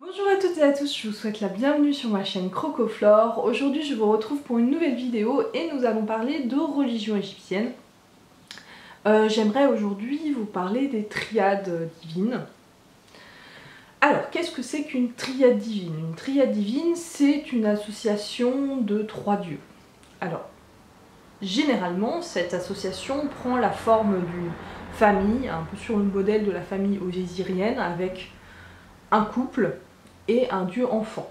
Bonjour à toutes et à tous, je vous souhaite la bienvenue sur ma chaîne Crocoflore. Aujourd'hui je vous retrouve pour une nouvelle vidéo et nous allons parler de religion égyptienne. J'aimerais aujourd'hui vous parler des triades divines. Alors, qu'est-ce que c'est qu'une triade divine? Une triade divine, c'est une association de trois dieux. Alors, généralement, cette association prend la forme d'une famille, un peu sur le modèle de la famille osirienne, avec un couple et un dieu enfant.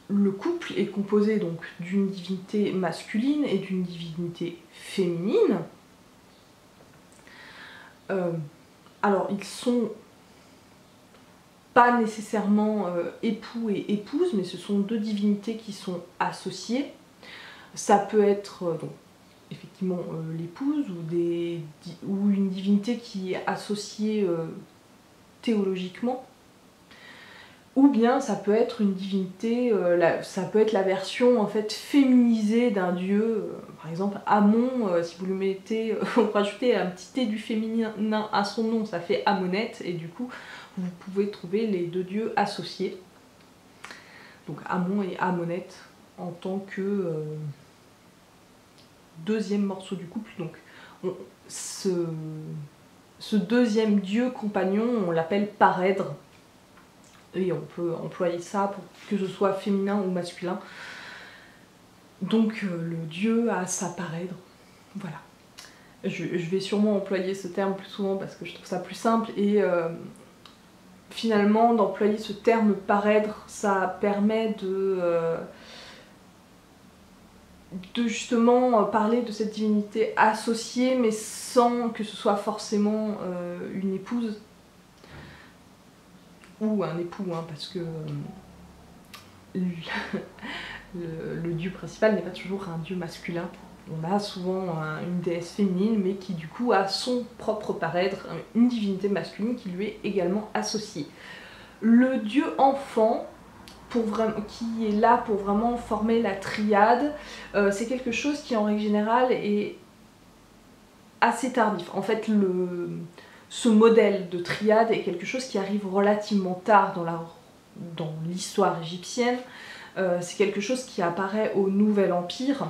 Le couple est composé donc d'une divinité masculine et d'une divinité féminine. Alors ils sont pas nécessairement époux et épouses, mais ce sont deux divinités qui sont associées. Ça peut être donc effectivement l'épouse ou une divinité qui est associée théologiquement. Ou bien ça peut être une divinité, ça peut être la version en fait féminisée d'un dieu. Par exemple Amon, si vous le mettez, vous rajoutez un petit t du féminin à son nom, ça fait Amonette, et du coup vous pouvez trouver les deux dieux associés. Donc Amon et Amonette en tant que deuxième morceau du couple. Donc ce deuxième dieu compagnon, on l'appelle parèdre. Et on peut employer ça pour que ce soit féminin ou masculin. Donc le dieu a sa parèdre. Voilà. Je vais sûrement employer ce terme plus souvent parce que je trouve ça plus simple. Et finalement, d'employer ce terme parèdre, ça permet de justement parler de cette divinité associée, mais sans que ce soit forcément une épouse. Ou un époux, hein, parce que le dieu principal n'est pas toujours un dieu masculin. On a souvent une déesse féminine, mais qui du coup a son propre parèdre, une divinité masculine qui lui est également associée. Le dieu enfant, qui est là pour vraiment former la triade, c'est quelque chose qui en règle générale est assez tardif. En fait, ce modèle de triade est quelque chose qui arrive relativement tard dans l'histoire égyptienne. C'est quelque chose qui apparaît au Nouvel Empire.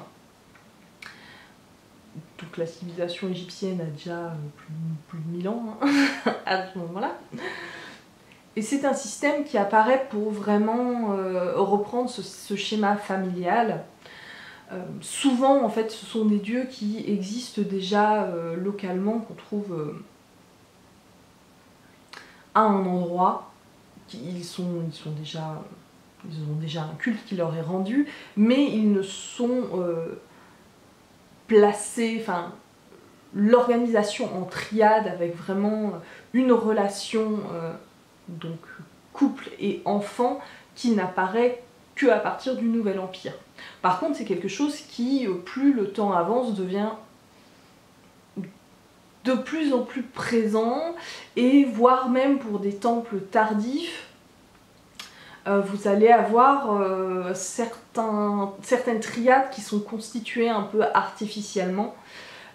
Donc la civilisation égyptienne a déjà plus de 1000 ans hein, à ce moment-là. Et c'est un système qui apparaît pour vraiment reprendre ce schéma familial. Souvent, en fait, ce sont des dieux qui existent déjà localement, qu'on trouve à un endroit. Ils ont déjà un culte qui leur est rendu, mais ils ne sont placés, enfin, l'organisation en triade avec vraiment une relation donc couple et enfant qui n'apparaît que à partir du Nouvel Empire. Par contre, c'est quelque chose qui, plus le temps avance, devient de plus en plus présent, et voire même pour des temples tardifs, vous allez avoir certaines triades qui sont constituées un peu artificiellement.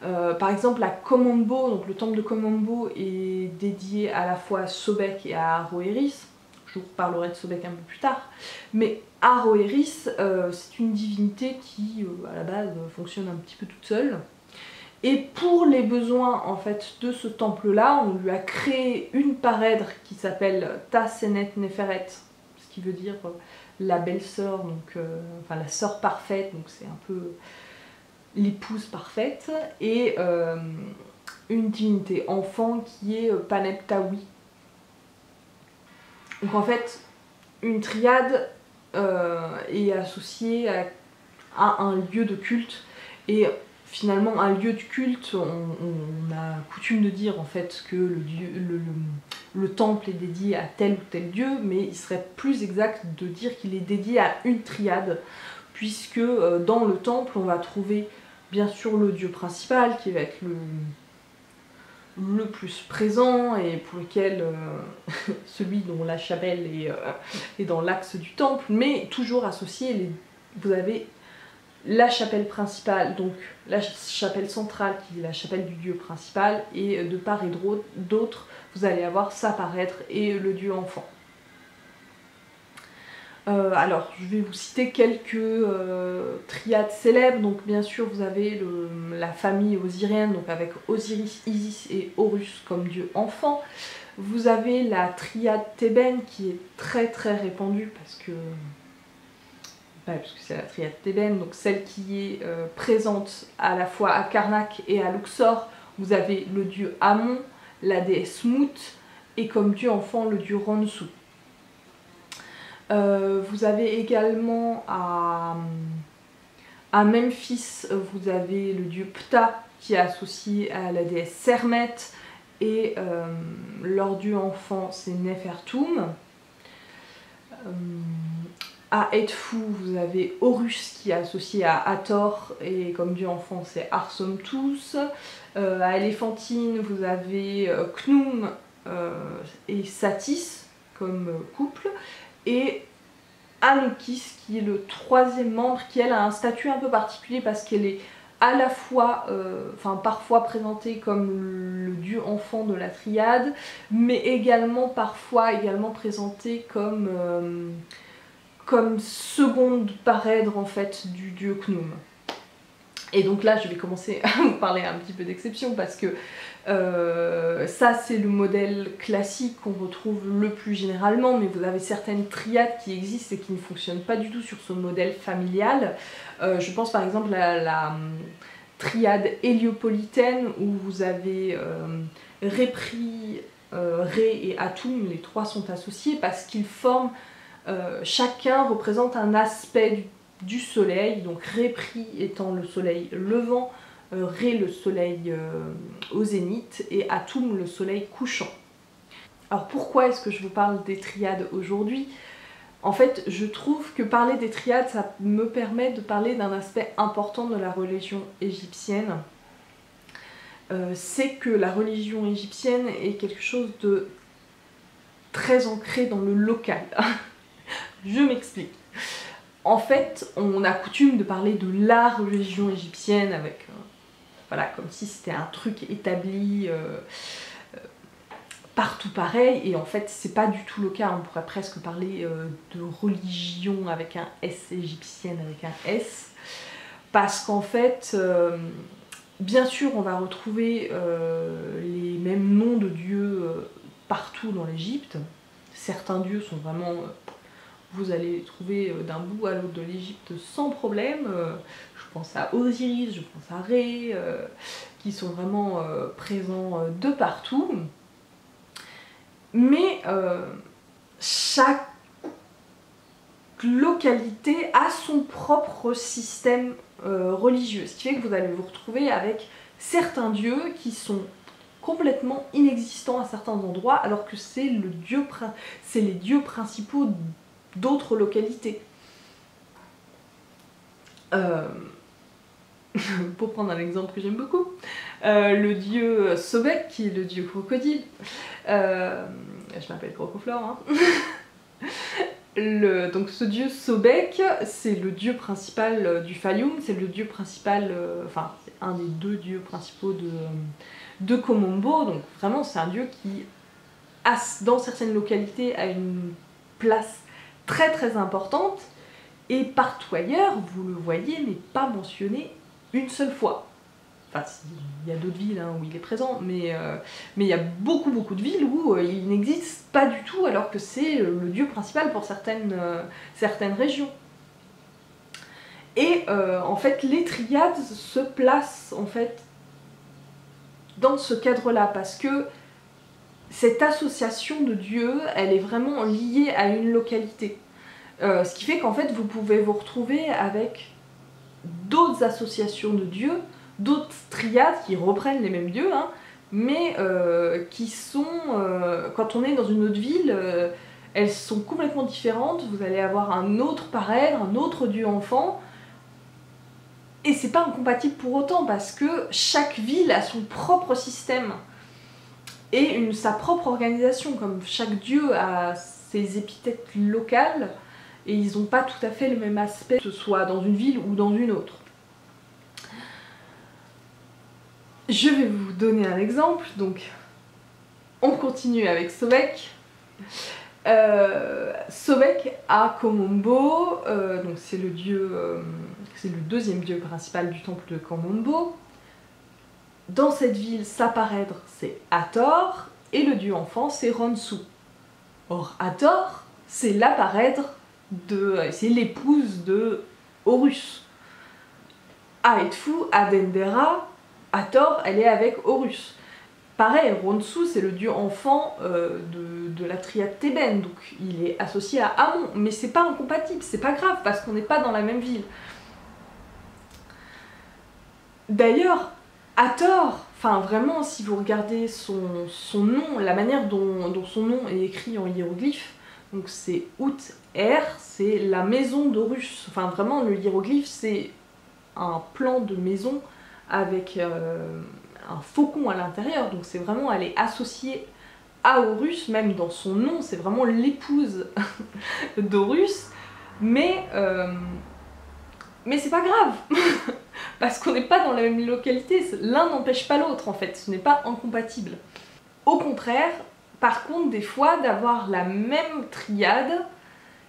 Par exemple, la Komombo, donc le temple de Komombo est dédié à la fois à Sobek et à Haroéris. Je vous reparlerai de Sobek un peu plus tard. Mais Haroéris, c'est une divinité qui, à la base, fonctionne un petit peu toute seule. Et pour les besoins en fait de ce temple-là, on lui a créé une parèdre qui s'appelle Ta-Senet Neferet, ce qui veut dire la belle-sœur, donc enfin la sœur parfaite, donc c'est un peu l'épouse parfaite, et une divinité enfant qui est Paneptawi. Donc en fait, une triade est associée à un lieu de culte, et finalement un lieu de culte, on a coutume de dire en fait que le temple est dédié à tel ou tel dieu, mais il serait plus exact de dire qu'il est dédié à une triade, puisque dans le temple on va trouver bien sûr le dieu principal qui va être le plus présent et pour lequel celui dont la chapelle est dans l'axe du temple, mais toujours associé, vous avez la chapelle principale, donc la chapelle centrale qui est la chapelle du dieu principal, et de part et d'autre vous allez avoir sa parèdre et le dieu enfant. Alors, je vais vous citer quelques triades célèbres. Donc, bien sûr, vous avez la famille osirienne, donc avec Osiris, Isis et Horus comme dieu enfant. Vous avez la triade thébaine qui est très très répandue parce que c'est la triade thébaine, donc celle qui est présente à la fois à Karnak et à Luxor. Vous avez le dieu Amon, la déesse Mut, et comme dieu enfant le dieu Ronsu. Vous avez également à Memphis, vous avez le dieu Ptah qui est associé à la déesse Sermet, et leur dieu enfant c'est Nefertum. À Edfu, vous avez Horus qui est associé à Hathor et comme dieu enfant c'est Arsomtus. À Éléphantine, vous avez Khnum et Satis comme couple. Et Anubis qui est le troisième membre, qui elle a un statut un peu particulier parce qu'elle est à la fois, parfois présentée comme le dieu enfant de la triade, mais également parfois présentée comme seconde parèdre en fait du dieu Khnum. Et donc là je vais commencer à vous parler un petit peu d'exception parce que ça c'est le modèle classique qu'on retrouve le plus généralement, mais vous avez certaines triades qui existent et qui ne fonctionnent pas du tout sur ce modèle familial. Je pense par exemple à la triade héliopolitaine où vous avez Répri, Ré et Atum, les trois sont associés parce qu'ils forment, chacun représente un aspect du soleil, donc Répri étant le soleil levant, Ré le soleil au zénith et Atum le soleil couchant. Alors pourquoi est-ce que je vous parle des triades aujourd'hui? En fait, je trouve que parler des triades, ça me permet de parler d'un aspect important de la religion égyptienne. C'est que la religion égyptienne est quelque chose de très ancré dans le local. Je m'explique. En fait, on a coutume de parler de la religion égyptienne avec, voilà, comme si c'était un truc établi partout pareil, et en fait c'est pas du tout le cas. On pourrait presque parler de religion avec un S, égyptienne avec un S, parce qu'en fait, bien sûr on va retrouver les mêmes noms de dieux partout dans l'Égypte. Certains dieux sont vraiment... vous allez les trouver d'un bout à l'autre de l'Égypte sans problème. Je pense à Osiris, je pense à Ré, qui sont vraiment présents de partout. Mais chaque localité a son propre système religieux. Ce qui fait que vous allez vous retrouver avec certains dieux qui sont complètement inexistants à certains endroits, alors que c'est les dieux principaux d'autres localités. Pour prendre un exemple que j'aime beaucoup, le dieu Sobek, qui est le dieu crocodile, je m'appelle Crocoflore, hein. Donc ce dieu Sobek, c'est le dieu principal du Fayum, c'est le dieu principal, c'est un des deux dieux principaux de Komombo, donc vraiment c'est un dieu qui, dans certaines localités, a une place très très importante, et partout ailleurs, vous le voyez, mais pas mentionné une seule fois. Enfin, il y a d'autres villes où il est présent, mais il y a beaucoup de villes où il n'existe pas du tout, alors que c'est le dieu principal pour certaines régions. Et en fait, les triades se placent en fait dans ce cadre-là, parce que cette association de dieux, elle est vraiment liée à une localité. Ce qui fait qu'en fait, vous pouvez vous retrouver avec d'autres associations de dieux, d'autres triades qui reprennent les mêmes dieux, hein, mais qui sont, quand on est dans une autre ville, elles sont complètement différentes. Vous allez avoir un autre parèdre, un autre dieu enfant, et c'est pas incompatible pour autant, parce que chaque ville a son propre système et sa propre organisation, comme chaque dieu a ses épithètes locales, et ils n'ont pas tout à fait le même aspect, que ce soit dans une ville ou dans une autre. Je vais vous donner un exemple, donc on continue avec Sobek. Sobek à Komombo, donc c'est le deuxième dieu principal du temple de Komombo. Dans cette ville, sa parèdre c'est Hathor, et le dieu enfant c'est Ronsu. Or Hathor, c'est la parèdre c'est l'épouse de Horus. À Edfu, à Dendera, Hathor, elle est avec Horus. Pareil, Ronsu, c'est le dieu enfant de la triade thébaine, donc il est associé à Amon, mais c'est pas incompatible, c'est pas grave, parce qu'on n'est pas dans la même ville. D'ailleurs, Hathor, enfin vraiment, si vous regardez son nom, la manière dont son nom est écrit en hiéroglyphe, donc c'est Ut-Er, c'est la maison d'Horus. Enfin vraiment, le hiéroglyphe, c'est un plan de maison avec un faucon à l'intérieur, donc c'est vraiment, elle est associée à Horus, même dans son nom, c'est vraiment l'épouse d'Horus, mais c'est pas grave, parce qu'on n'est pas dans la même localité, l'un n'empêche pas l'autre en fait, ce n'est pas incompatible. Au contraire, par contre, des fois, d'avoir la même triade,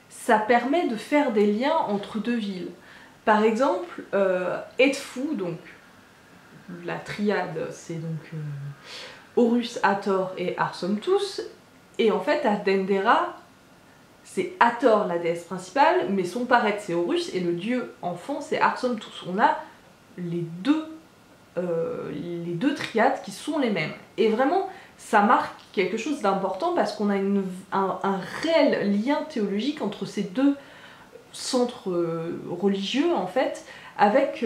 ça permet de faire des liens entre deux villes. Par exemple, Edfu, donc la triade, c'est donc Horus, Hathor et Arsomptus, et en fait à Dendera, c'est Hathor la déesse principale, mais son parèdre c'est Horus, et le dieu enfant c'est Arsomptus. On a les deux triades qui sont les mêmes. Et vraiment, ça marque quelque chose d'important parce qu'on a un réel lien théologique entre ces deux centres religieux en fait, avec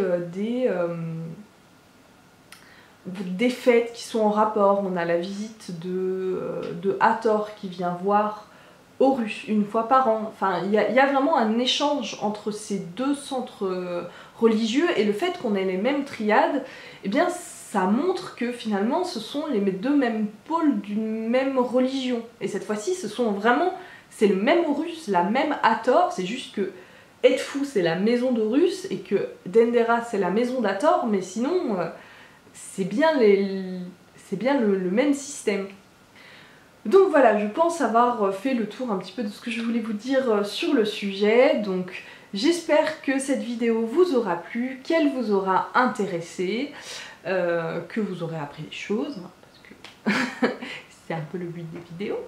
des fêtes qui sont en rapport. On a la visite de Hathor qui vient voir Horus une fois par an. Enfin, il y a vraiment un échange entre ces deux centres religieux, et le fait qu'on ait les mêmes triades, eh bien ça montre que finalement ce sont les deux mêmes pôles d'une même religion. Et cette fois-ci, c'est le même Horus, la même Hathor, c'est juste que Edfu c'est la maison d'Horus et que Dendera c'est la maison d'Hathor, mais sinon c'est bien le même système. Donc voilà, je pense avoir fait le tour un petit peu de ce que je voulais vous dire sur le sujet. Donc j'espère que cette vidéo vous aura plu, qu'elle vous aura intéressé, que vous aurez appris des choses, parce que c'est un peu le but des vidéos.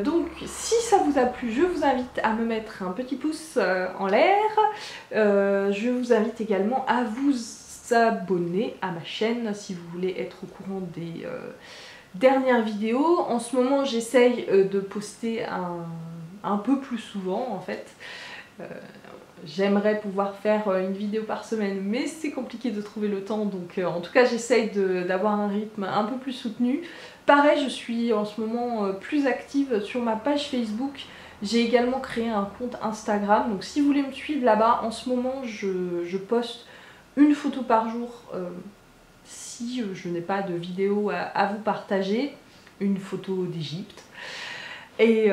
Donc si ça vous a plu, je vous invite à me mettre un petit pouce en l'air. Je vous invite également à vous abonner à ma chaîne si vous voulez être au courant des dernières vidéos. En ce moment j'essaye de poster un peu plus souvent en fait. J'aimerais pouvoir faire une vidéo par semaine, mais c'est compliqué de trouver le temps, donc en tout cas j'essaye d'avoir un rythme un peu plus soutenu. Pareil, je suis en ce moment plus active sur ma page Facebook. J'ai également créé un compte Instagram, donc si vous voulez me suivre là-bas, en ce moment je poste une photo par jour si je n'ai pas de vidéo à vous partager, une photo d'Égypte. Et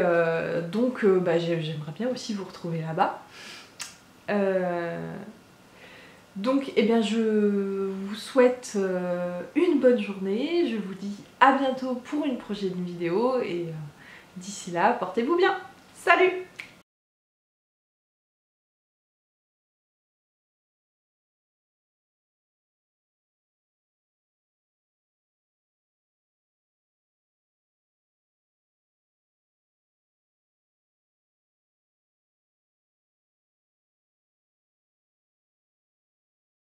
donc j'aimerais bien aussi vous retrouver là-bas. Donc eh bien je vous souhaite une bonne journée, je vous dis à bientôt pour une prochaine vidéo, et d'ici là portez-vous bien. Salut!